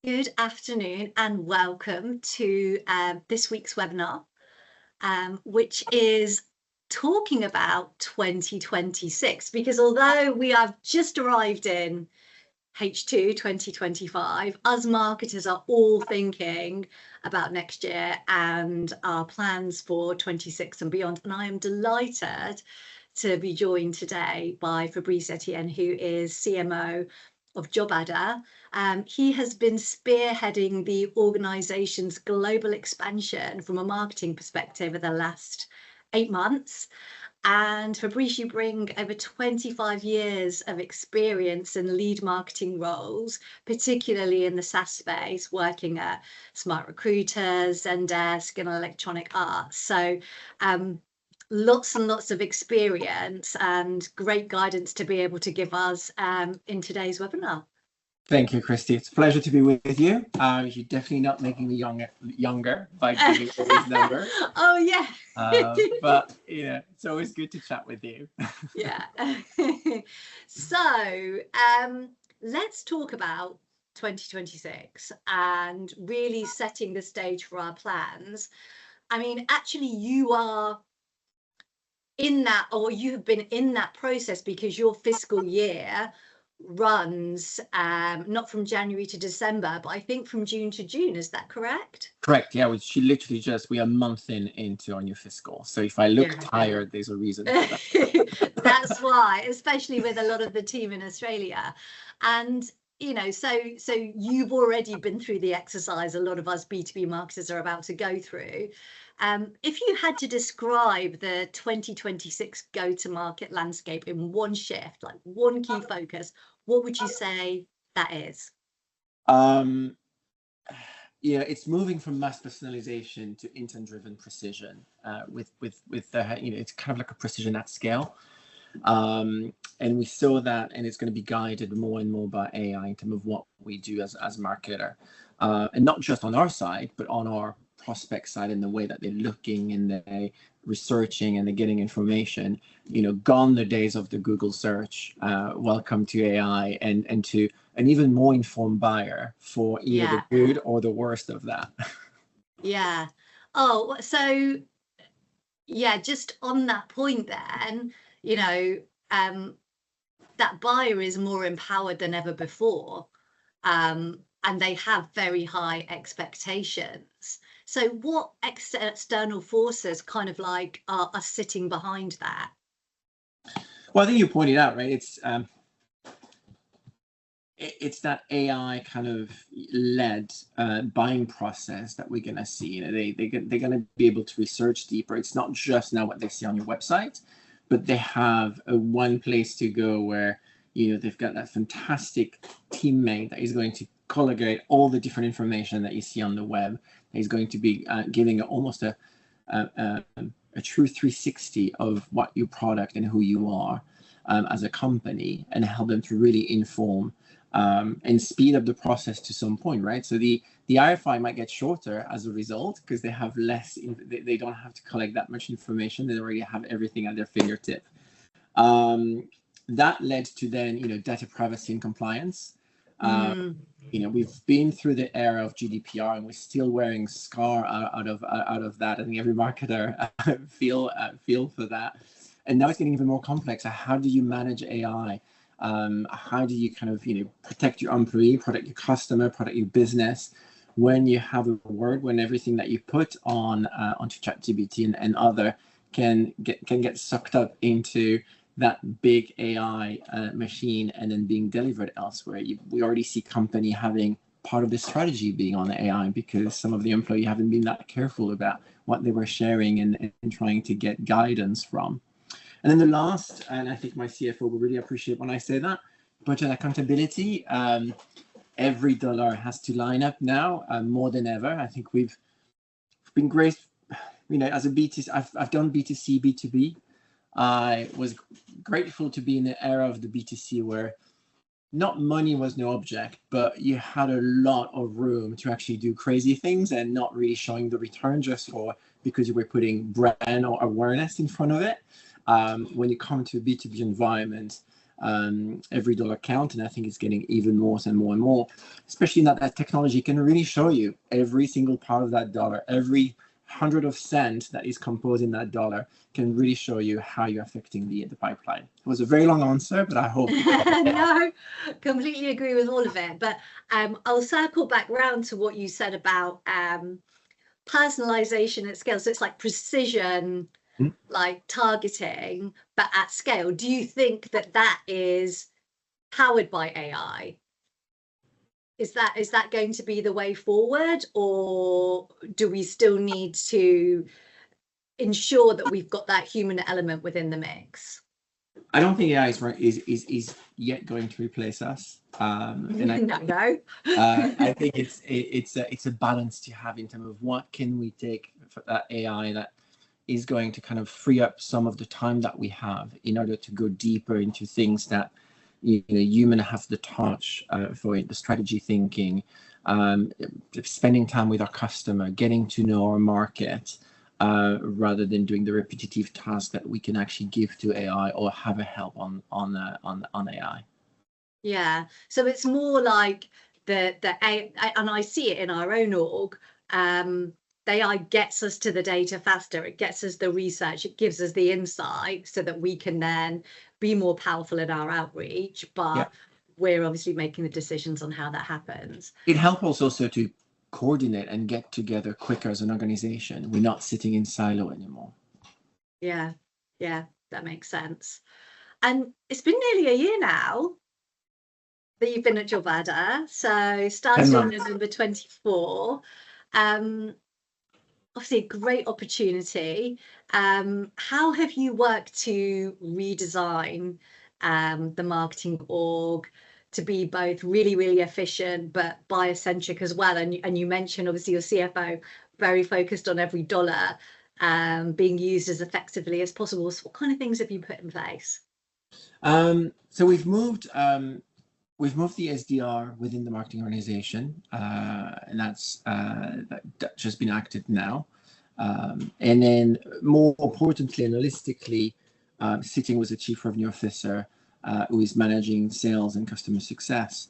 Good afternoon and welcome to this week's webinar, which is talking about 2026, because although we have just arrived in H2 2025, us marketers are all thinking about next year and our plans for 26 and beyond. And I am delighted to be joined today by Fabrice Etienne, who is CMO of JobAdder. He has been spearheading the organization's global expansion from a marketing perspective over the last 8 months. And Fabrice, you bring over 25 years of experience in lead marketing roles, particularly in the SaaS space, working at Smart Recruiters, Zendesk, and Electronic Arts. So lots and lots of experience and great guidance to be able to give us in today's webinar. Thank you, Christy. It's a pleasure to be with you. You're definitely not making me younger by giving all these numbers. Oh, yeah. But, it's always good to chat with you. Yeah. So let's talk about 2026 and really setting the stage for our plans. I mean, actually, you are in that, or you have been in that process, because your fiscal year runs not from January to December, but I think from June to June. Is that correct? Correct. Yeah, we are a month into our new fiscal. So if I look tired, there's a reason for that. That's why, especially with a lot of the team in Australia. And so you've already been through the exercise a lot of us B2B marketers are about to go through. If you had to describe the 2026 go-to-market landscape in one shift, like one key focus, what would you say that is? It's moving from mass personalization to intent-driven precision. With the it's kind of like a precision at scale. And we saw that, and it's going to be guided more and more by AI in terms of what we do as marketer, and not just on our side, but on our prospect side, in the way that they're looking and they're researching and they're getting information. Gone the days of the Google search. Welcome to AI and to an even more informed buyer for either the good or the worst of that. Yeah. Oh, so just on that point then, that buyer is more empowered than ever before, and they have very high expectations. So what external forces kind of like are sitting behind that? Well, I think you pointed out, right? It's that AI kind of led buying process that we're going to see. They're going to be able to research deeper. It's not just now what they see on your website, but they have one place to go where they've got that fantastic teammate that is going to collate all the different information that you see on the web. He's going to be giving almost a true 360 of what your product and who you are as a company, and help them to really inform and speed up the process to some point, right? So the RFI might get shorter as a result, because they have less. They don't have to collect that much information. They already have everything at their fingertip. That led to then data privacy and compliance. We've been through the era of GDPR, and we're still wearing scar out of that. I think every marketer feel for that. And now it's getting even more complex. How do you manage AI? How do you kind of protect your employee, protect your customer, protect your business when you have a word, when everything that you put onto ChatGPT and other can get sucked up into that big AI machine and then being delivered elsewhere. We already see company having part of the strategy being on AI, because some of the employees haven't been that careful about what they were sharing and trying to get guidance from. And then the last, and I think my CFO will really appreciate when I say that, budget accountability. Every dollar has to line up now more than ever. I think we've been great, as a B2C, I've done B2C, B2B. I was grateful to be in the era of the B2C where not money was no object, but you had a lot of room to actually do crazy things and not really showing the return just because you were putting brand or awareness in front of it. When you come to a B2B environment, every dollar count, and I think it's getting even more and more and more, especially that that technology can really show you every single part of that dollar, every hundred of cent that is composed in that dollar can really show you how you're affecting the pipeline. It was a very long answer, but I hope. No, completely agree with all of it. But I'll circle back round to what you said about personalization at scale. So it's like precision, like targeting, but at scale. Do you think that that is powered by AI? Is that going to be the way forward, or do we still need to ensure that we've got that human element within the mix? I don't think AI is yet going to replace us. And I think it's a balance to have in terms of what can we take for that AI that is going to kind of free up some of the time that we have in order to go deeper into things that human have the touch for the strategy thinking, spending time with our customer, getting to know our market, rather than doing the repetitive tasks that we can actually give to AI or have a help on AI. Yeah, so it's more like the AI, and I see it in our own org. The AI gets us to the data faster. It gets us the research. It gives us the insight so that we can then be more powerful in our outreach. But we're obviously making the decisions on how that happens. It helps us also to coordinate and get together quicker as an organization. We're not sitting in silo anymore. Yeah, that makes sense. And it's been nearly a year now that you've been at JobAdder. So started in November 24. Obviously a great opportunity. How have you worked to redesign the marketing org to be both really, really efficient, but buyer-centric as well? And you mentioned obviously your CFO very focused on every dollar being used as effectively as possible. So what kind of things have you put in place? So we've moved the SDR within the marketing organization, and that's that just been acted now. And then more importantly and holistically, sitting with the chief revenue officer who is managing sales and customer success.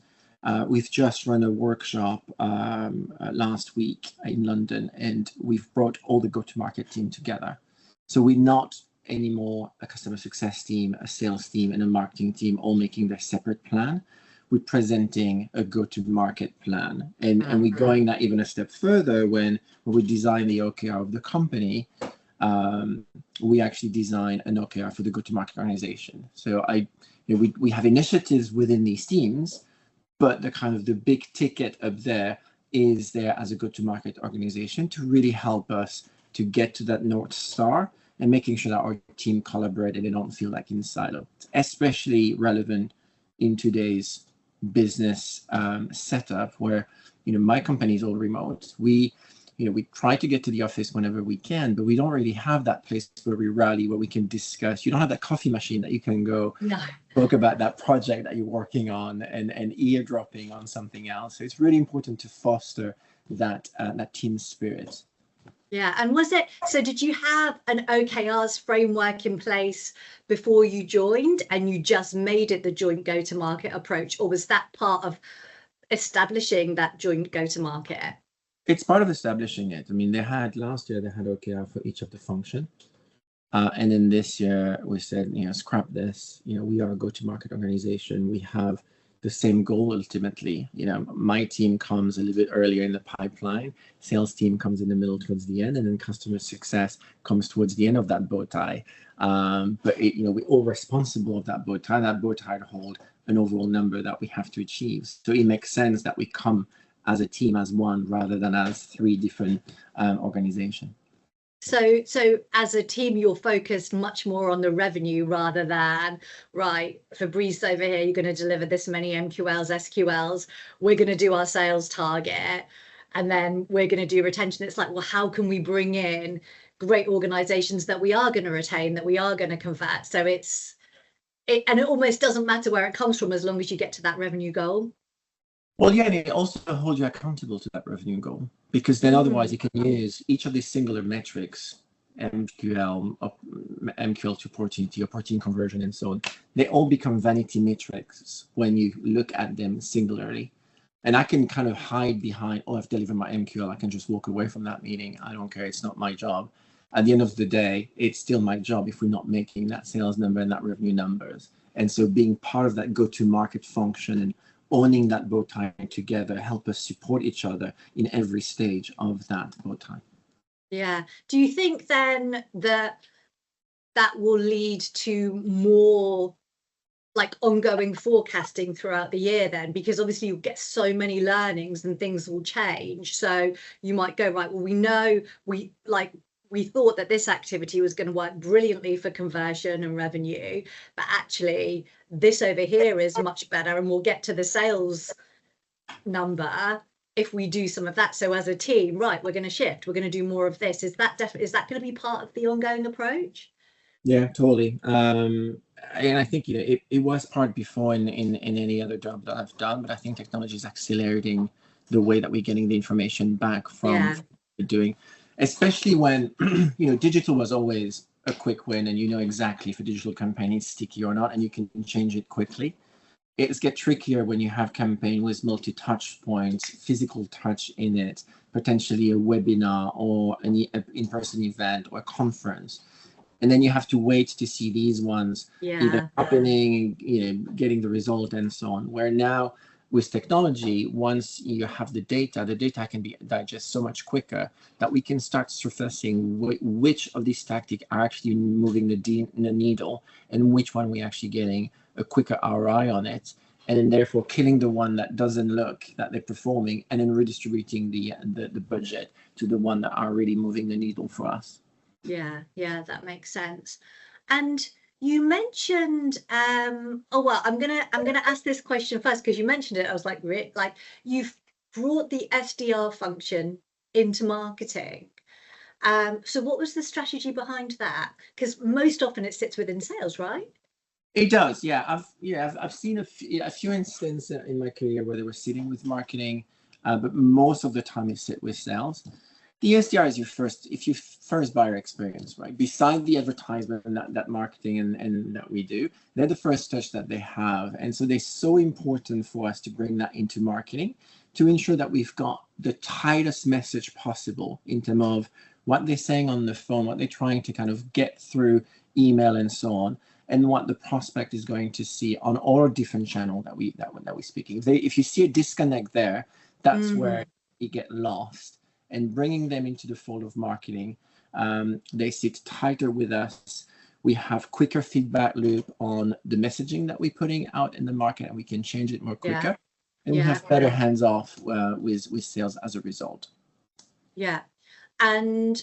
We've just run a workshop last week in London, and we've brought all the go-to-market team together. So we're not anymore a customer success team, a sales team, and a marketing team all making their separate plan. We're presenting a go-to-market plan, and we're going that even a step further. When we design the OKR of the company, we actually design an OKR for the go-to-market organization. So we have initiatives within these teams, but the big ticket up there is there as a go-to-market organization to really help us to get to that North Star and making sure that our team collaborate and they don't feel like in silo. It's especially relevant in today's business setup where my company is all remote. We try to get to the office whenever we can, but we don't really have that place where we rally, where we can discuss. You don't have that coffee machine that you can go talk about that project that you're working on and eardropping on something else. So it's really important to foster that team spirit. Yeah, and did you have an OKRs framework in place before you joined and you just made it the joint go-to-market approach, or was that part of establishing that joint go-to-market? It's part of establishing it. I mean, last year they had OKR for each of the function. And then this year we said, scrap this, we are a go-to-market organization. We have the same goal ultimately. My team comes a little bit earlier in the pipeline, sales team comes in the middle towards the end, and then customer success comes towards the end of that bow tie. But we're all responsible of that bow tie. That bow tie to hold an overall number that we have to achieve. So it makes sense that we come as a team, as one, rather than as three different organizations. So as a team, you're focused much more on the revenue rather than, right, Fabrice over here, you're going to deliver this many MQLs, SQLs, we're going to do our sales target, and then we're going to do retention. It's like, well, how can we bring in great organizations that we are going to retain, that we are going to convert? So and it almost doesn't matter where it comes from as long as you get to that revenue goal. Well, yeah, and it also holds you accountable to that revenue goal, because then otherwise you can use each of these singular metrics MQL, MQL to opportunity, opportunity conversion, and so on. They all become vanity metrics when you look at them singularly. And I can kind of hide behind, oh, I've delivered my MQL. I can just walk away from that meeting. I don't care. It's not my job. At the end of the day, it's still my job if we're not making that sales number and that revenue numbers. And so being part of that go-to-market function and owning that bow tie together help us support each other in every stage of that bow tie. Yeah. Do you think then that will lead to more like ongoing forecasting throughout the year then? Because obviously you'll get so many learnings and things will change. So you might go, right, well, we know we thought that this activity was going to work brilliantly for conversion and revenue, but actually this over here is much better, and we'll get to the sales number if we do some of that. So as a team, right, we're going to shift, we're going to do more of this. Is that going to be part of the ongoing approach? Yeah, totally. And I think it was part before in any other job that I've done, but I think technology is accelerating the way that we're getting the information back from doing, especially when digital was always a quick win, and exactly if a digital campaign is sticky or not, and you can change it quickly. It's get trickier when you have campaign with multi-touch points, physical touch in it, potentially a webinar or an in-person event or a conference. And then you have to wait to see these ones either happening, getting the result and so on. Where now with technology, once you have the data can be digested so much quicker that we can start surfacing which of these tactics are actually moving the needle and which one we're actually getting a quicker ROI on it. And then therefore killing the one that doesn't look that they're performing, and then redistributing the budget to the one that are really moving the needle for us. Yeah, that makes sense. And you mentioned, oh well, I'm gonna ask this question first because you mentioned it. I was like, you've brought the SDR function into marketing. So what was the strategy behind that? Because most often it sits within sales, right? It does, yeah. I've seen a few instances in my career where they were sitting with marketing, but most of the time it sit with sales. The SDR is your first buyer experience, right? Beside the advertisement and that marketing and that we do, they're the first touch that they have. And so they're so important for us to bring that into marketing to ensure that we've got the tightest message possible in terms of what they're saying on the phone, what they're trying to kind of get through email and so on, and what the prospect is going to see on all different channels that we're speaking. If you see a disconnect there, that's where you get lost. And bringing them into the fold of marketing, they sit tighter with us. We have quicker feedback loop on the messaging that we're putting out in the market, and we can change it more quicker. And we have better hands off with sales as a result. Yeah. And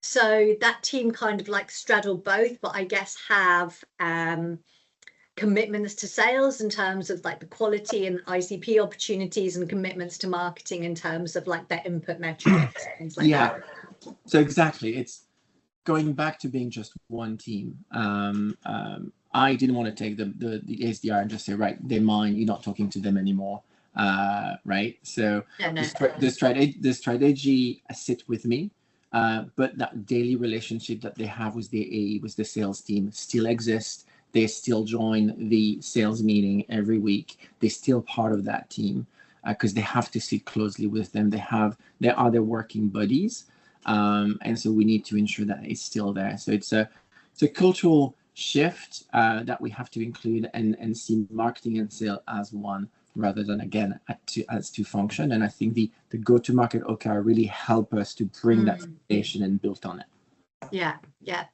so that team kind of like straddle both, but I guess have commitments to sales in terms of like the quality and ICP opportunities, and commitments to marketing in terms of like their input metrics, things like that. So exactly, it's going back to being just one team. I didn't want to take the SDR and just say, right, they're mine, you're not talking to them anymore, right? So the strategy sit with me, but that daily relationship that they have with the AE, with the sales team, still exists. They still join the sales meeting every week. They're still part of that team because they have to sit closely with them. They are their working buddies. And so we need to ensure that it's still there. So it's a cultural shift that we have to include and see marketing and sales as one rather than, again, as two function. And I think the go-to-market OKR really help us to bring that foundation and build on it. Yeah,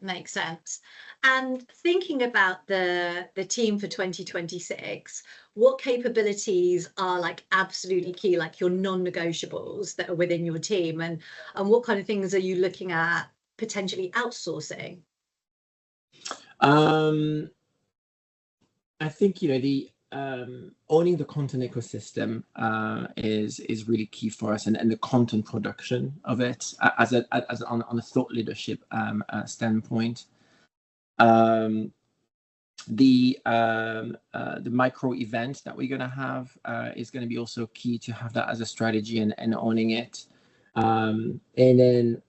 makes sense. And thinking about the team for 2026, what capabilities are like absolutely key, like your non-negotiables that are within your team, and what kind of things are you looking at potentially outsourcing? I think the owning the content ecosystem is really key for us, and the content production of it as on a thought leadership standpoint. The micro event that we're going to have is going to be also key to have that as a strategy and owning it. And then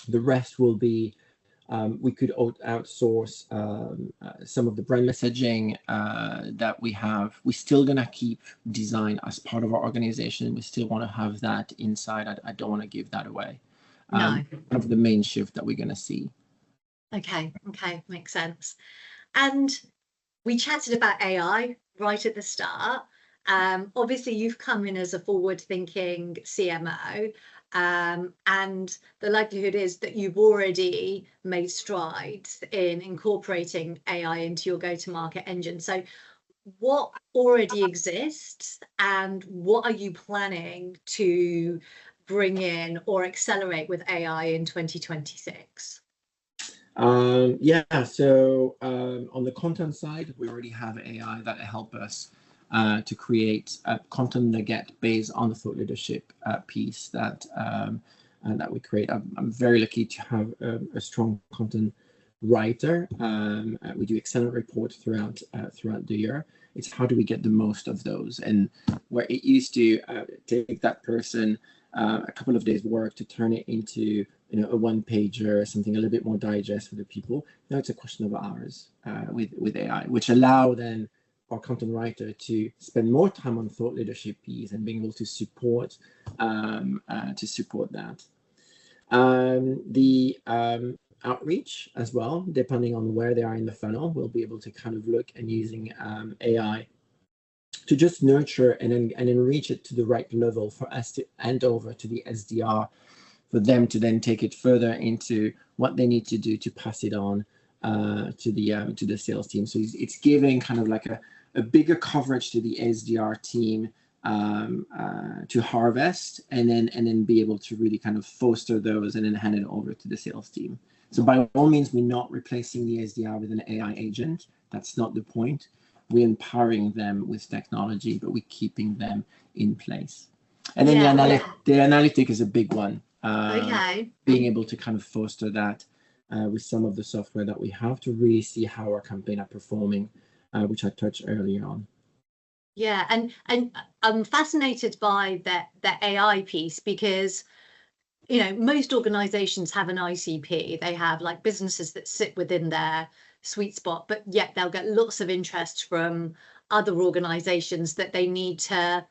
The rest will be, we could outsource some of the brand messaging that we have. We're still going to keep design as part of our organization. We still want to have that inside. I don't want to give that away. No. One of the main shift that we're going to see. Okay, makes sense. And we chatted about AI right at the start. Obviously, you've come in as a forward-thinking CMO, and the likelihood is that you've already made strides in incorporating AI into your go-to-market engine. So what already exists and what are you planning to bring in or accelerate with AI in 2026? So on the content side, we already have AI that help us to create content nugget based on the thought leadership piece that we create. I'm very lucky to have a strong content writer. We do excellent reports throughout the year. It's how do we get the most of those, and where it used to take that person a couple of days work to turn it into a one pager, something a little bit more digest for the people. Now it's a question of hours with AI, which allow then our content writer to spend more time on thought leadership piece and being able to support that. The outreach as well, depending on where they are in the funnel, we'll be able to kind of look and using AI to just nurture and then reach it to the right level for us to hand over to the SDR, for them to then take it further into what they need to do to pass it on to the sales team. So it's giving kind of like a bigger coverage to the SDR team to harvest and then be able to really kind of foster those and then hand it over to the sales team. So by all means, we're not replacing the SDR with an AI agent. That's not the point. We're empowering them with technology, but we're keeping them in place. And then the analytic is a big one. Being able to kind of foster that with some of the software that we have to really see how our campaign are performing, which I touched earlier on. Yeah, and I'm fascinated by the AI piece because most organizations have an ICP. They have like businesses that sit within their sweet spot, but yet they'll get lots of interest from other organizations that they need to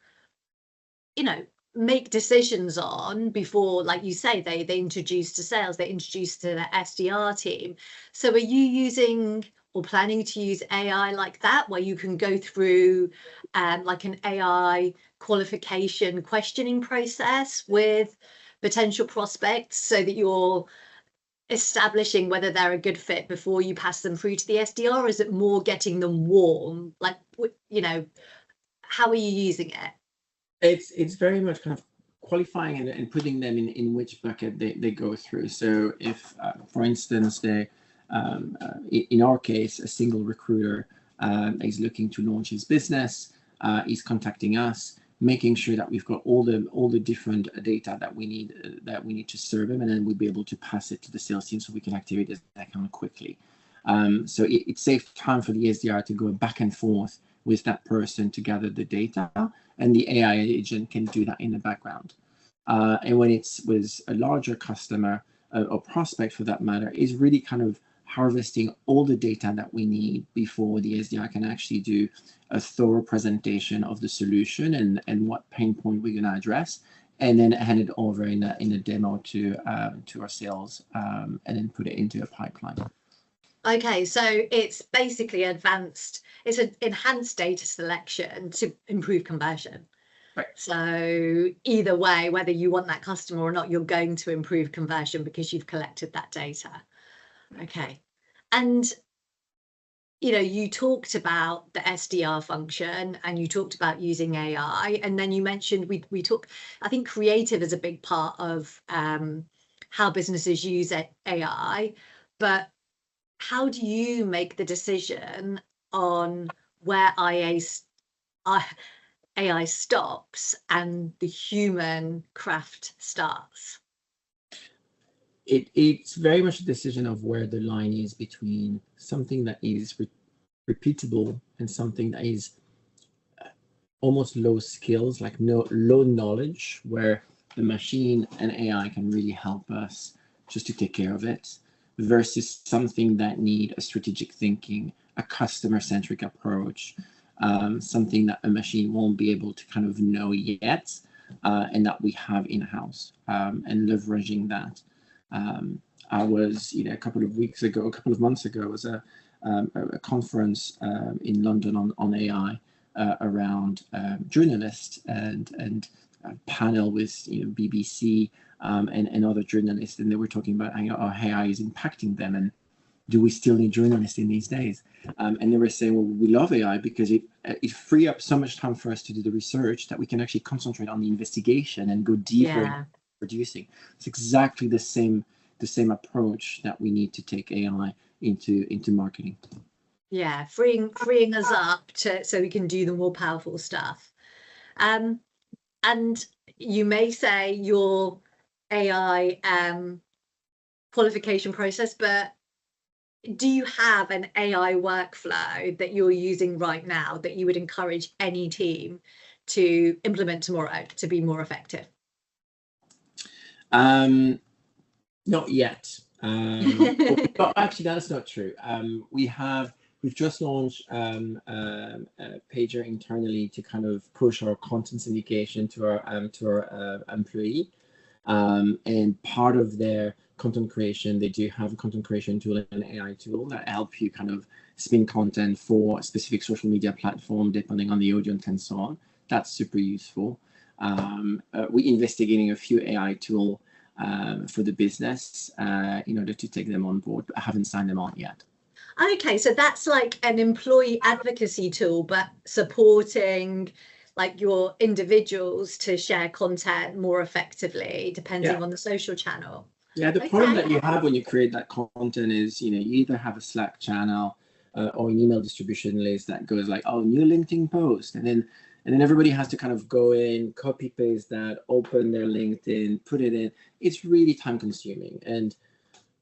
make decisions on before, like you say, they introduce to sales, they introduce to the SDR team. So are you using or planning to use AI like that, where you can go through like an AI qualification questioning process with potential prospects so that you're establishing whether they're a good fit before you pass them through to the SDR? Or is it more getting them warm? Like, how are you using it? It's very much kind of qualifying and putting them in which bucket they go through. So if, for instance, they, in our case, a single recruiter is looking to launch his business, is contacting us, making sure that we've got all the different data that we need to serve him, and then we'll be able to pass it to the sales team so we can activate this account quickly. So it saves time for the SDR to go back and forth with that person to gather the data, and the AI agent can do that in the background. And when it's with a larger customer or prospect for that matter, is really kind of harvesting all the data that we need before the SDR can actually do a thorough presentation of the solution and what pain point we're going to address, and then hand it over in a demo to our sales, and then put it into a pipeline. Okay, so it's basically enhanced data selection to improve conversion. Right. So either way, whether you want that customer or not, you're going to improve conversion because you've collected that data. Okay. And you talked about the SDR function and you talked about using AI, and then you mentioned we talk, I think creative is a big part of how businesses use AI, but how do you make the decision on where AI stops and the human craft starts? It's very much a decision of where the line is between something that is repeatable and something that is almost low skills, like low knowledge, where the machine and AI can really help us just to take care of it, versus something that need a strategic thinking, a customer-centric approach, something that a machine won't be able to kind of know yet, and that we have in-house, and leveraging that. I was, a couple of months ago, was a conference in London on AI around journalists, and a panel with BBC and other journalists, and they were talking about how AI is impacting them, and do we still need journalists in these days? And they were saying, well, we love AI because it free up so much time for us to do the research that we can actually concentrate on the investigation and go deeper in producing. It's exactly the same approach that we need to take AI into marketing. Yeah, freeing us up so we can do the more powerful stuff. And you may say your AI qualification process, but do you have an AI workflow that you're using right now that you would encourage any team to implement tomorrow to be more effective? Not yet. But actually, that's not true. We've just launched a pager internally to kind of push our content syndication to our employee. And part of their content creation, they do have a content creation tool and an AI tool that help you kind of spin content for a specific social media platform, depending on the audience and so on. That's super useful. We're investigating a few AI tools for the business in order to take them on board, but I haven't signed them on yet. Okay, so that's like an employee advocacy tool, but supporting like your individuals to share content more effectively, depending on the social channel. Yeah, the problem that you have when you create that content is, you either have a Slack channel or an email distribution list that goes like, oh, new LinkedIn post, and then everybody has to kind of go in, copy paste that, open their LinkedIn, put it in. It's really time consuming, and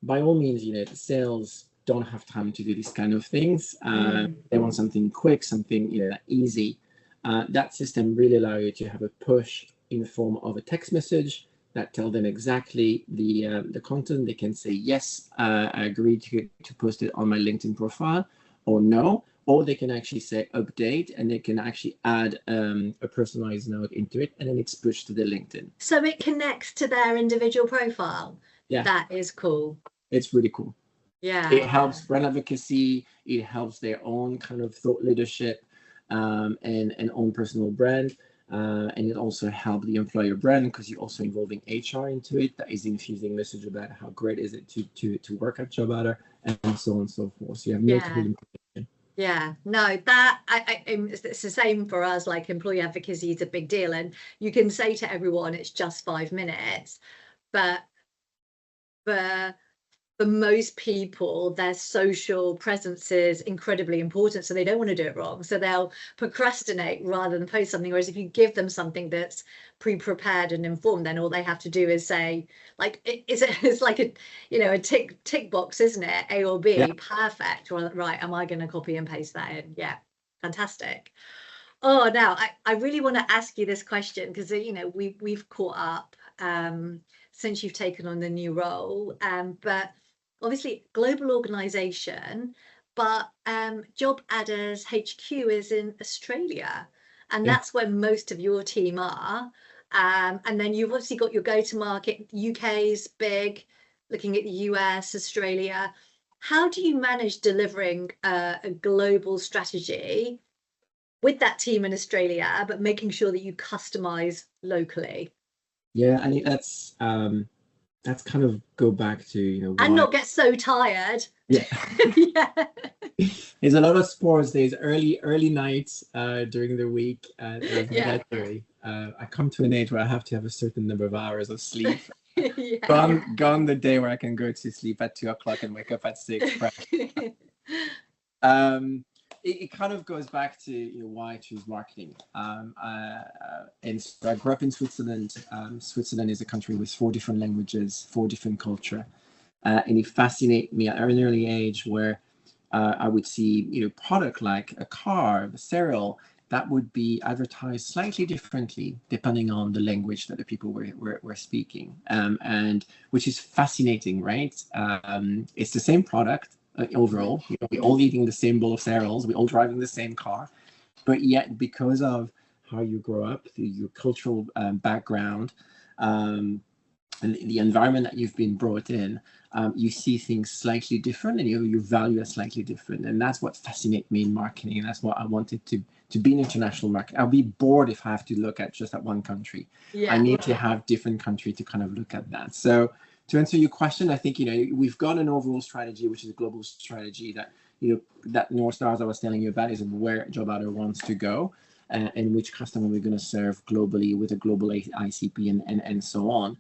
by all means, the sales don't have time to do these kind of things. They want something quick, something easy. That system really allows you to have a push in the form of a text message that tell them exactly the content. They can say, yes, I agree to post it on my LinkedIn profile, or no, or they can actually say update, and they can actually add a personalized note into it, and then it's pushed to the LinkedIn. So it connects to their individual profile. Yeah. That is cool. It's really cool. Yeah. It helps brand advocacy. It helps their own kind of thought leadership and own personal brand. And it also helps the employer brand because you're also involving HR into it. That is infusing message about how great is it to work at JobAdder, and so on and so forth. So you have multiple information. Yeah, no, that it's the same for us. Like employee advocacy is a big deal, and you can say to everyone it's just 5 minutes, but for most people, their social presence is incredibly important, so they don't want to do it wrong. So they'll procrastinate rather than post something. Whereas if you give them something that's pre-prepared and informed, then all they have to do is say, like, it's like a tick box, isn't it? A or B, perfect. Well, right, am I going to copy and paste that in? Yeah, fantastic. Oh, now I really want to ask you this question because we've caught up since you've taken on the new role, but obviously global organization, but JobAdder's HQ is in Australia, and that's where most of your team are. And then you've obviously got your go-to-market. UK's big, looking at the US, Australia. How do you manage delivering a global strategy with that team in Australia, but making sure that you customize locally? Yeah, I think that's kind of go back to and not get so tired. Yeah. There's a lot of sports. There's early nights during the week. I come to an age where I have to have a certain number of hours of sleep. Gone the day where I can go to sleep at 2:00 and wake up at 6. It kind of goes back to why I choose marketing. And so I grew up in Switzerland. Switzerland is a country with 4 different languages, 4 different culture, and it fascinated me at an early age where I would see product like a car, a cereal, that would be advertised slightly differently depending on the language that the people were speaking, and which is fascinating, right? It's the same product overall. We're all eating the same bowl of cereals. We're all driving the same car, but yet because of how you grow up, your cultural background, and the environment that you've been brought in, you see things slightly different, and you value it slightly different. And that's what fascinates me in marketing. And that's what I wanted to be an international market. I'll be bored if I have to look at just at one country. Yeah. I need to have different country to kind of look at that. So to answer your question, I think, we've got an overall strategy, which is a global strategy that, that North Stars I was telling you about is where JobAdder wants to go, and which customer we're going to serve globally with a global ICP and so on.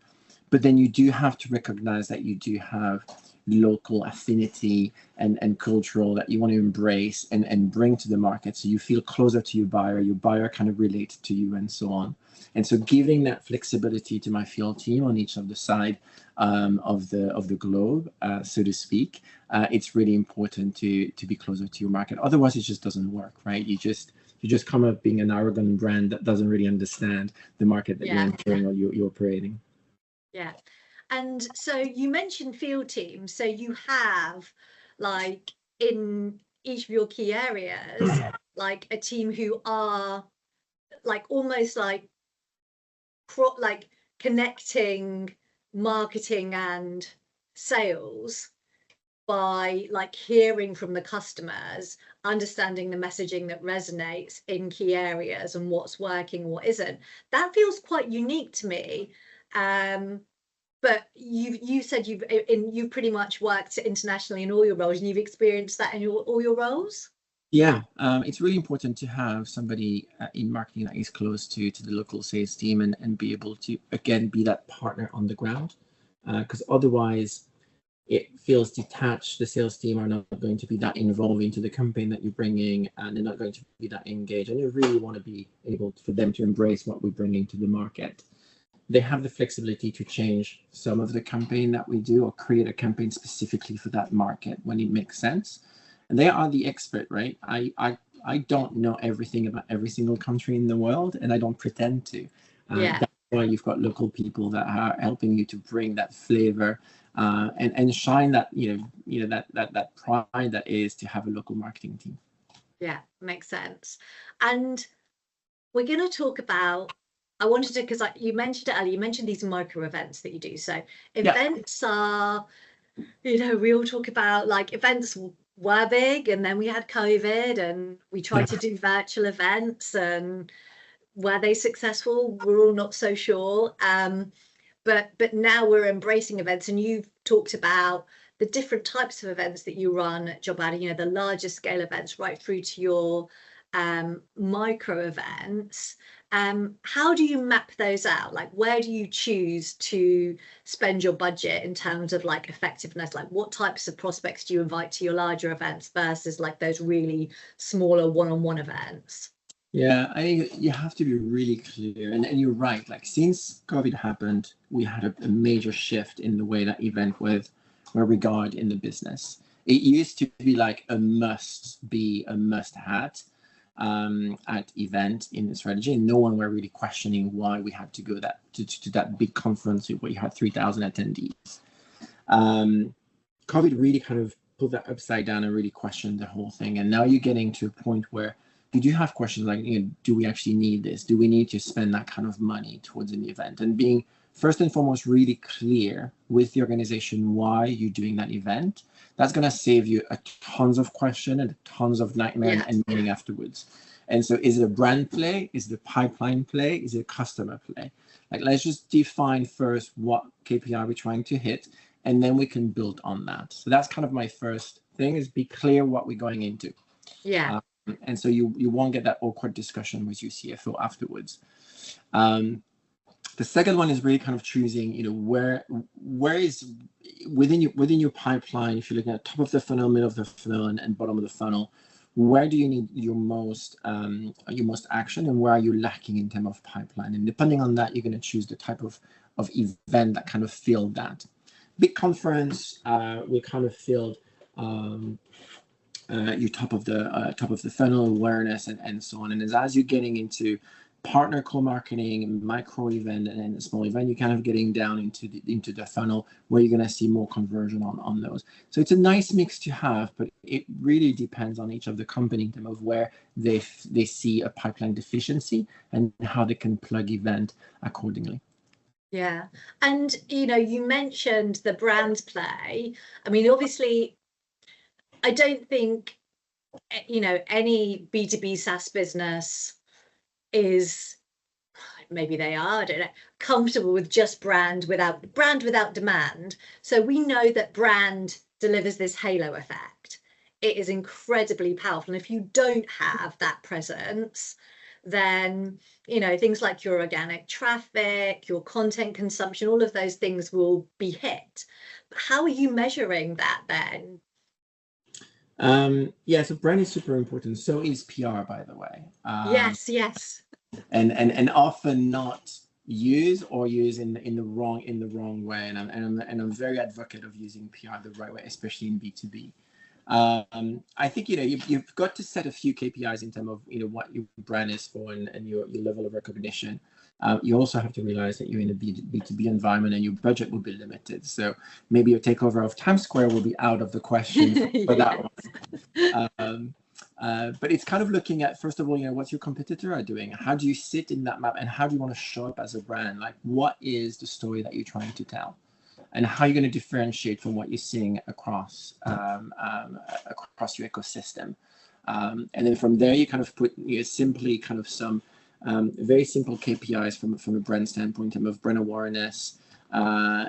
But then you do have to recognize that you do have local affinity and cultural that you want to embrace and bring to the market, so you feel closer to your buyer kind of relates to you, and so on. And so giving that flexibility to my field team on each of the side of the globe, so to speak, it's really important to be closer to your market. Otherwise, it just doesn't work, right? You just come up being an arrogant brand that doesn't really understand the market that you're entering or you're operating. Yeah. And so you mentioned field teams. So you have, like, in each of your key areas, like a team who are like almost like connecting marketing and sales by like hearing from the customers, understanding the messaging that resonates in key areas and what's working, what isn't. That feels quite unique to me. But you said you've pretty much worked internationally in all your roles, and you've experienced that in all your roles. Yeah, it's really important to have somebody in marketing that is close to the local sales team and be able to, again, be that partner on the ground, because otherwise it feels detached. The sales team are not going to be that involved into the campaign that you're bringing, and they're not going to be that engaged. And you really want to be able for them to embrace what we're bringing to the market. They have the flexibility to change some of the campaign that we do or create a campaign specifically for that market when it makes sense. And they are the expert, right? I don't know everything about every single country in the world, and I don't pretend to. That's why you've got local people that are helping you to bring that flavor and shine that that pride that is to have a local marketing team. Yeah, makes sense. And we're going to talk about, I wanted to, because you mentioned it earlier, you mentioned these micro events that you do. So events are, we all talk about, like, events were big, and then we had COVID and we tried to do virtual events, and were they successful? We're all not so sure. But now we're embracing events, and you've talked about the different types of events that you run at JobAdder, the larger scale events right through to your micro events. How do you map those out? Like, where do you choose to spend your budget in terms of like effectiveness? Like, what types of prospects do you invite to your larger events versus like those really smaller one-on-one events? Yeah, I think you have to be really clear, and you're right. Like, since COVID happened, we had a major shift in the way that event were regarded in the business. It used to be like a must-have at event in the strategy, and no one were really questioning why we had to go to that big conference where you had 3,000 attendees. COVID really kind of put that upside down and really questioned the whole thing. And now you're getting to a point where you do have questions like, do we actually need this? Do we need to spend that kind of money towards an event? And being first and foremost really clear with the organization why you're doing that event, that's going to save you a tons of questions and tons of nightmare and meeting afterwards. And so is it a brand play? Is it a pipeline play? Is it a customer play? Like, let's just define first what KPI we're trying to hit, and then we can build on that. So that's kind of my first thing, is be clear what we're going into. Yeah. And so you won't get that awkward discussion with your CFO afterwards. The second one is really kind of choosing, where is within your pipeline, if you're looking at top of the funnel, middle of the funnel, and bottom of the funnel, where do you need your most action, and where are you lacking in terms of pipeline? And depending on that, you're going to choose the type of event that kind of fill that. Big conference, we kind of filled your top of the funnel awareness and so on. And as you're getting into partner co-marketing, micro event, and then a small event, you're kind of getting down into the funnel where you're going to see more conversion on those. So it's a nice mix to have, but it really depends on each of the company in terms of where they see a pipeline deficiency and how they can plug event accordingly. Yeah. And, you mentioned the brand play. I mean, obviously, I don't think, any B2B SaaS business is, maybe they are, I don't know, comfortable with just brand without demand. So we know that brand delivers this halo effect. It is incredibly powerful. And if you don't have that presence, then things like your organic traffic, your content consumption, all of those things will be hit. But how are you measuring that then? Yeah, so brand is super important. So is PR, by the way. Yes. And often not use in the wrong way. And I'm very advocate of using PR the right way, especially in B2B. I think you've got to set a few KPIs in terms of what your brand is for and your level of recognition. You also have to realize that you're in a B2B environment and your budget will be limited. So maybe your takeover of Times Square will be out of the question for that one. But it's kind of looking at, first of all, what's your competitor are doing? How do you sit in that map, and how do you want to show up as a brand? Like, what is the story that you're trying to tell? And how are you going to differentiate from what you're seeing across your ecosystem? And then from there, you kind of put simply kind of some very simple KPIs from a brand standpoint in terms of brand awareness,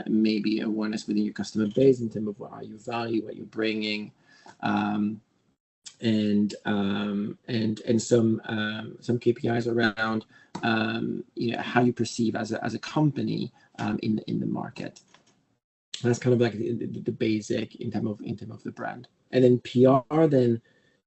maybe awareness within your customer base in terms of what are your value, what you're bringing, and some KPIs around how you perceive as a company in the market. That's kind of like the basic in terms of the brand. And then PR then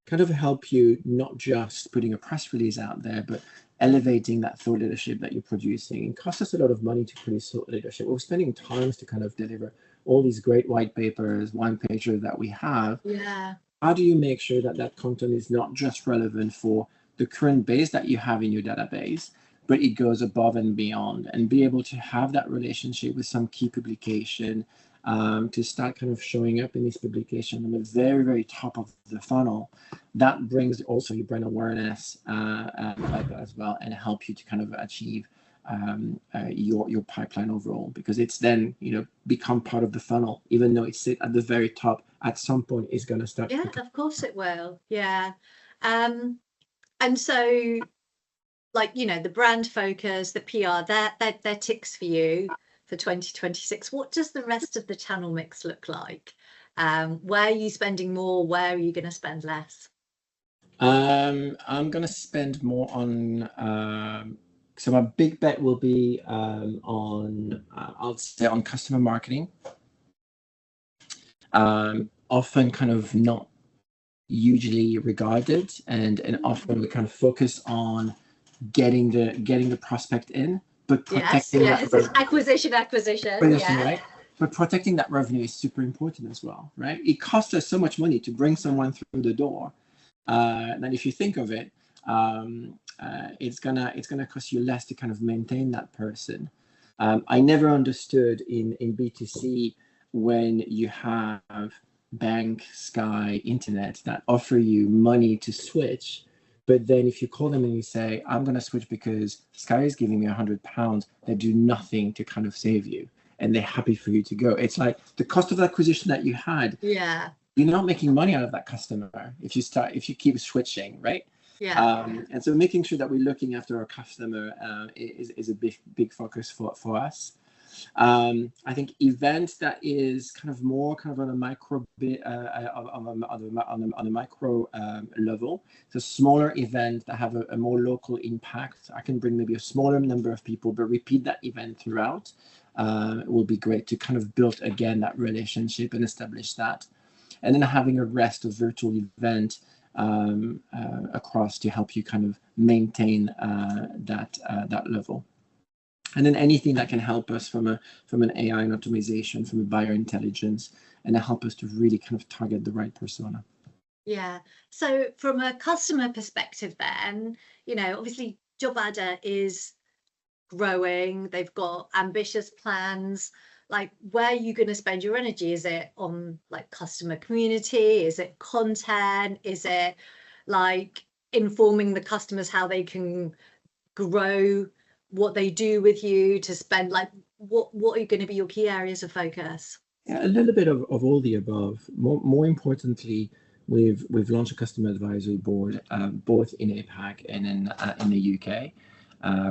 kind of help you not just putting a press release out there, but elevating that thought leadership that you're producing. It costs us a lot of money to produce thought leadership. We're spending times to kind of deliver all these great white papers, one pager that we have. Yeah. How do you make sure that that content is not just relevant for the current base that you have in your database, but it goes above and beyond, and be able to have that relationship with some key publication to start kind of showing up in this publication on the very, very top of the funnel. That brings also your brand awareness as well, and help you to kind of achieve your pipeline overall, because it's then become part of the funnel, even though it's sit at the very top. At some point, it's going to start. Yeah, of course it will. Yeah. And so, like, the brand focus, the PR, they're ticks for you for 2026. What does the rest of the channel mix look like? Where are you spending more? Where are you going to spend less? I'm going to spend more on, so my big bet will be on, I'll say on customer marketing. Often kind of not hugely regarded, and often we kind of focus on getting the prospect in, but protecting yes. Acquisition, yeah. Right? But protecting that revenue is super important as well, right? It costs us so much money to bring someone through the door. That if you think of it, it's gonna cost you less to kind of maintain that person. I never understood in B2C when you have bank, Sky, internet that offer you money to switch, but then if you call them and you say, I'm going to switch because Sky is giving me £100, they do nothing to kind of save you, and they're happy for you to go. It's like the cost of acquisition that you had. Yeah. You're not making money out of that customer if you keep switching, right? Yeah. And so making sure that we're looking after our customer is a big focus for us. I think events that is kind of more kind of on a micro bit on a micro level. So smaller events that have a more local impact. I can bring maybe a smaller number of people, but repeat that event throughout. It will be great to kind of build again that relationship and establish that. And then having a rest of virtual event across to help you kind of maintain that level. And then anything that can help us from an AI and optimization, from a buyer intelligence, and help us to really kind of target the right persona. Yeah. So from a customer perspective then, obviously JobAdder is growing, they've got ambitious plans. Like, where are you going to spend your energy? Is it on like customer community? Is it content? Is it like informing the customers how they can grow what they do with you to spend, like, what are going to be your key areas of focus? Yeah, a little bit of all the above. More importantly, we've launched a customer advisory board, both in APAC and in the UK.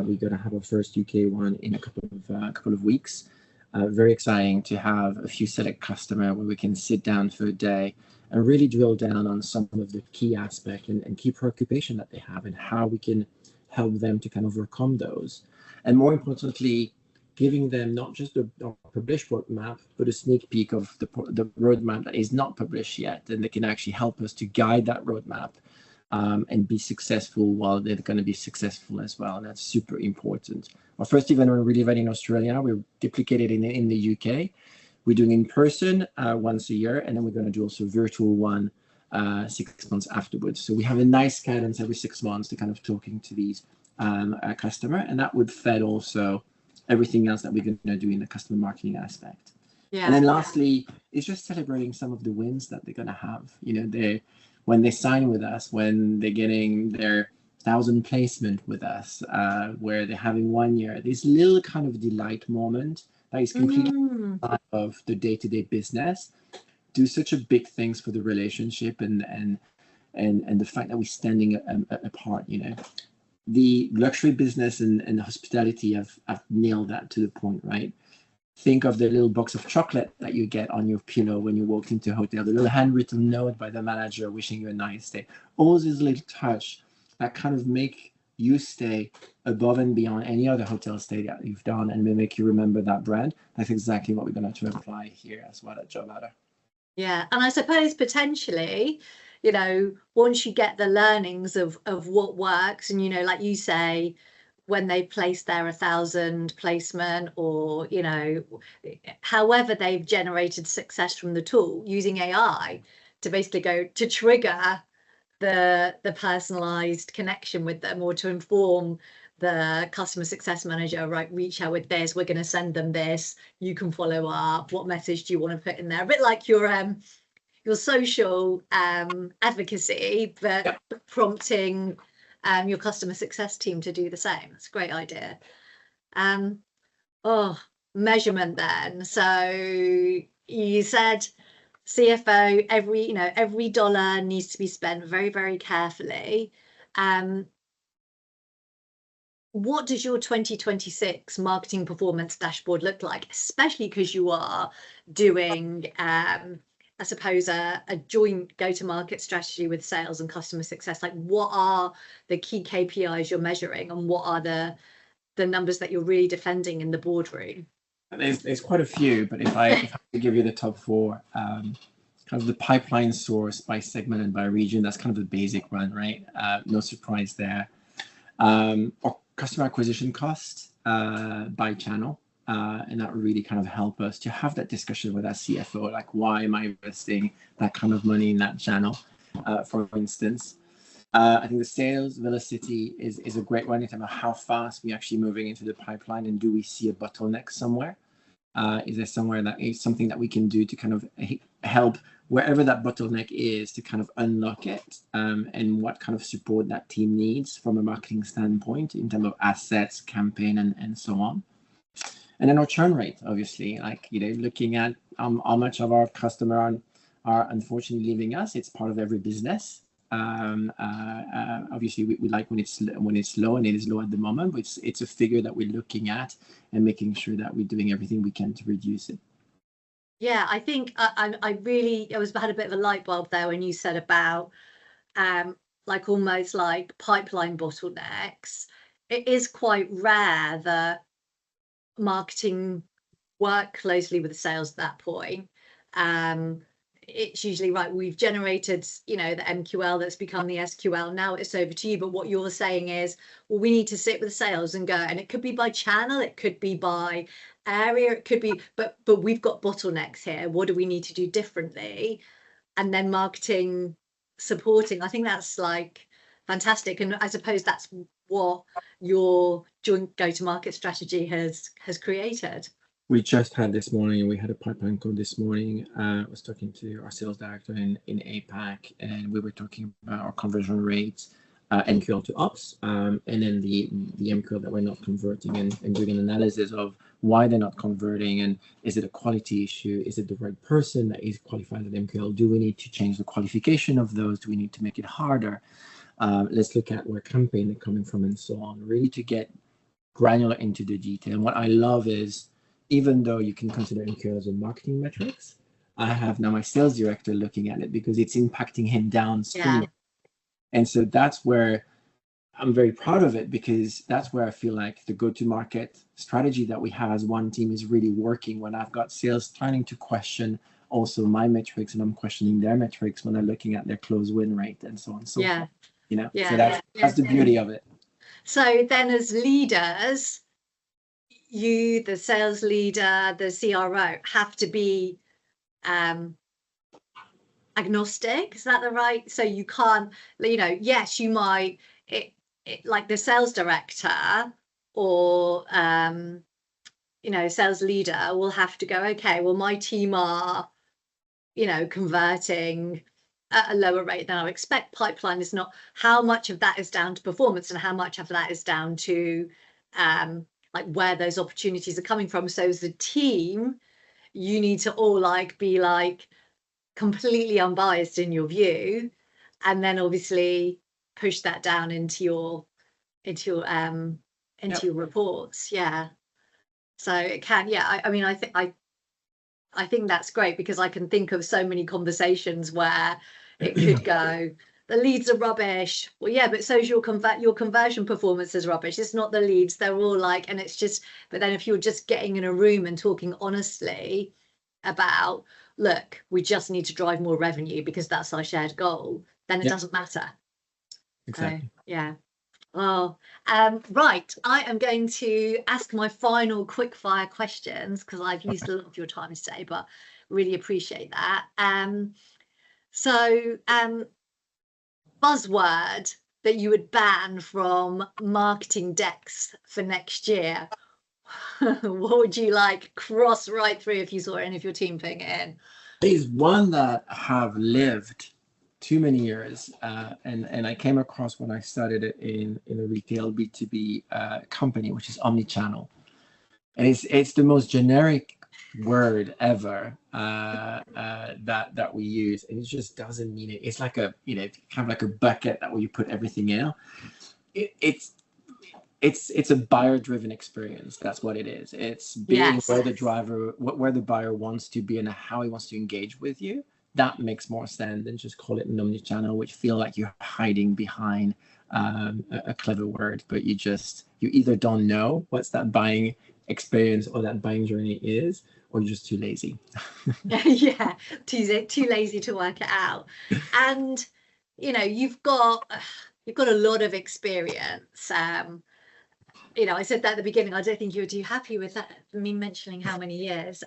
We're going to have our first UK one in a couple of weeks. Very exciting to have a few select customer where we can sit down for a day and really drill down on some of the key aspects and key preoccupation that they have and how we can help them to kind of overcome those. And more importantly, giving them not just the published roadmap, but a sneak peek of the roadmap that is not published yet, and they can actually help us to guide that roadmap and be successful while they're going to be successful as well. And that's super important. Our first event we're really ready in Australia. We're duplicated in the UK. We're doing in person once a year, and then we're going to do also a virtual one 6 months afterwards. So we have a nice cadence every 6 months to kind of talking to these customer, and that would fed also everything else that we're going to do in the customer marketing aspect. Yeah. And then lastly, it's just celebrating some of the wins that they're going to have. When they sign with us, when they're getting their 1,000 placement with us, where they're having 1 year, this little kind of delight moment that is completely out of the day-to-day business, do such a big things for the relationship and the fact that we're standing apart. The luxury business and hospitality have nailed that to the point, right? Think of the little box of chocolate that you get on your pillow when you walk into a hotel, the little handwritten note by the manager wishing you a nice day. All these little touch that kind of make you stay above and beyond any other hotel stay that you've done and may make you remember that brand. That's exactly what we're going to apply here as well at JobAdder. Yeah, and I suppose potentially, once you get the learnings of what works, and like you say, when they place their 1,000 placement, or however they've generated success from the tool using AI to basically go to trigger the personalized connection with them, or to inform the customer success manager, right, reach out with this, we're going to send them this, you can follow up, what message do you want to put in there, a bit like your social advocacy, but yep, prompting your customer success team to do the same. That's a great idea. Measurement then. So you said CFO, every dollar needs to be spent very, very carefully. What does your 2026 marketing performance dashboard look like, especially because you are doing, I suppose, a joint go-to-market strategy with sales and customer success? Like, what are the key KPIs you're measuring, and what are the numbers that you're really defending in the boardroom? There's quite a few, but if I give you the top four, kind of the pipeline source by segment and by region, that's kind of the basic run, right? No surprise there. Or customer acquisition cost by channel, and that really kind of help us to have that discussion with our CFO, like, why am I investing that kind of money in that channel, for instance. I think the sales velocity is a great one in terms of how fast we're actually moving into the pipeline, and do we see a bottleneck somewhere? Is there somewhere that is something that we can do to kind of help wherever that bottleneck is to kind of unlock it, and what kind of support that team needs from a marketing standpoint in terms of assets, campaign, and so on. And then our churn rate, obviously, like, looking at how much of our customer are unfortunately leaving us. It's part of every business. Obviously, we like when it's low, and it is low at the moment, but it's a figure that we're looking at and making sure that we're doing everything we can to reduce it. Yeah, I think I had a bit of a light bulb there when you said about like almost like pipeline bottlenecks. It is quite rare that marketing work closely with sales at that point. It's usually, right, we've generated, the MQL that's become the SQL, now it's over to you. But what you're saying is, well, we need to sit with sales and go, and it could be by channel, it could be by area, it could be, but we've got bottlenecks here. What do we need to do differently? And then marketing supporting. I think that's like fantastic, and I suppose that's what your joint go-to-market strategy has created. We just had this morning, we had a pipeline call this morning. I was talking to our sales director in APAC, and we were talking about our conversion rates, MQL to ops, and then the MQL that we're not converting, and doing an analysis of why they're not converting, and is it a quality issue? Is it the right person that is qualified at MQL? Do we need to change the qualification of those? Do we need to make it harder? Let's look at where campaign they're coming from and so on, really to get granular into the detail. And what I love is, even though you can consider MQL as a marketing metrics, I have now my sales director looking at it because it's impacting him downstream. Yeah. And so that's where I'm very proud of it, because that's where I feel like the go-to-market strategy that we have as one team is really working, when I've got sales starting to question also my metrics, and I'm questioning their metrics when they're looking at their close win rate and so on. So, Yeah. you know, Yeah. so that's the beauty of it. So then as leaders, you, the sales leader, the CRO, have to be agnostic. Is that the right? So you can't, you know, yes, you might, like the sales director or, you know, sales leader will have to go, okay, well, my team are, you know, converting at a lower rate than I expect. Pipeline is not, how much of that is down to performance and how much of that is down to like where those opportunities are coming from. So as a team, you need to all like be like completely unbiased in your view, and then obviously push that down into your your reports. Yeah. So it can, yeah, I mean, I think that's great, because I can think of so many conversations where it could go, the leads are rubbish. Well, yeah, but so's your conversion performance is rubbish. It's not the leads. They're all like, and it's just, but then if you're just getting in a room and talking honestly about, look, we just need to drive more revenue because that's our shared goal, then it doesn't matter. Exactly. So, yeah. Oh, right. I am going to ask my final quick fire questions, because I've used a lot of your time today, but really appreciate that. So, buzzword that you would ban from marketing decks for next year. What would you like cross right through if you saw any of your team putting it in? There's one that have lived too many years, and I came across when I started it in a retail B2B company, which is omnichannel, and it's the most generic word ever that we use, and it just doesn't mean it. It's like a, you know, kind of like a bucket that where you put everything in. It's a buyer-driven experience. That's what it is. It's being where the driver, where the buyer wants to be, and how he wants to engage with you. That makes more sense than just call it an omnichannel, which feel like you're hiding behind a clever word, but you either don't know what's that buying experience or that buying journey is, or you're just too lazy. Yeah, too lazy to work it out. And you know, you've got a lot of experience. You know, I said that at the beginning. I don't think you were too happy with that, me mentioning how many years.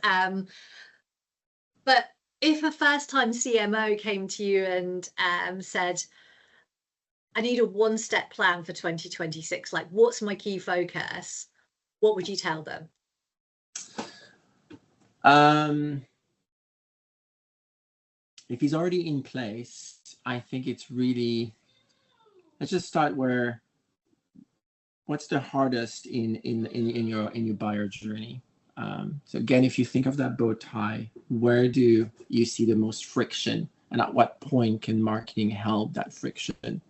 But if a first-time CMO came to you and said, I need a one-step plan for 2026, like what's my key focus, what would you tell them? If he's already in place, I think it's really, let's just start where, what's the hardest in your buyer journey? So again, if you think of that bow tie, where do you see the most friction, and at what point can marketing help that friction?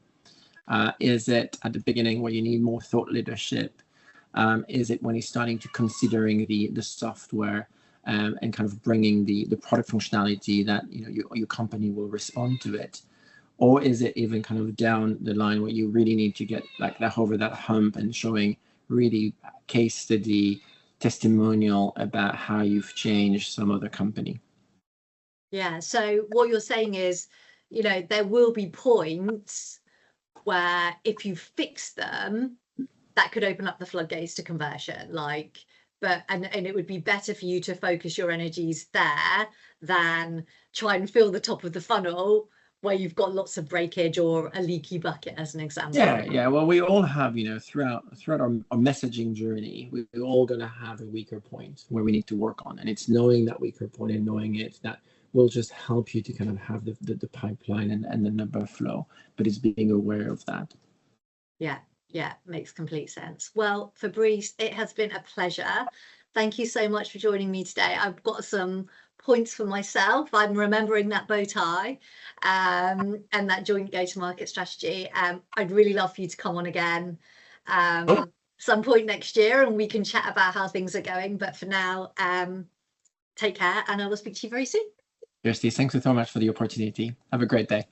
Is it at the beginning where you need more thought leadership? Is it when you're starting to considering the software and kind of bringing the product functionality that, you know, your company will respond to it? Or is it even kind of down the line where you really need to get like that over that hump and showing really case study, testimonial about how you've changed some other company? Yeah, so what you're saying is, you know, there will be points where if you fix them, that could open up the floodgates to conversion, like, but and it would be better for you to focus your energies there than try and fill the top of the funnel where you've got lots of breakage or a leaky bucket, as an example. Yeah. Well, we all have, throughout our messaging journey, we're all going to have a weaker point where we need to work on. And it's knowing that weaker point and knowing it that will just help you to kind of have the pipeline and the number flow. But it's being aware of that. Yeah, makes complete sense. Well, Fabrice, it has been a pleasure. Thank you so much for joining me today. I've got some points for myself. I'm remembering that bow tie and that joint go-to-market strategy. I'd really love for you to come on again some point next year, and we can chat about how things are going. But for now, take care, and I will speak to you very soon. Kirsty, thanks so much for the opportunity. Have a great day.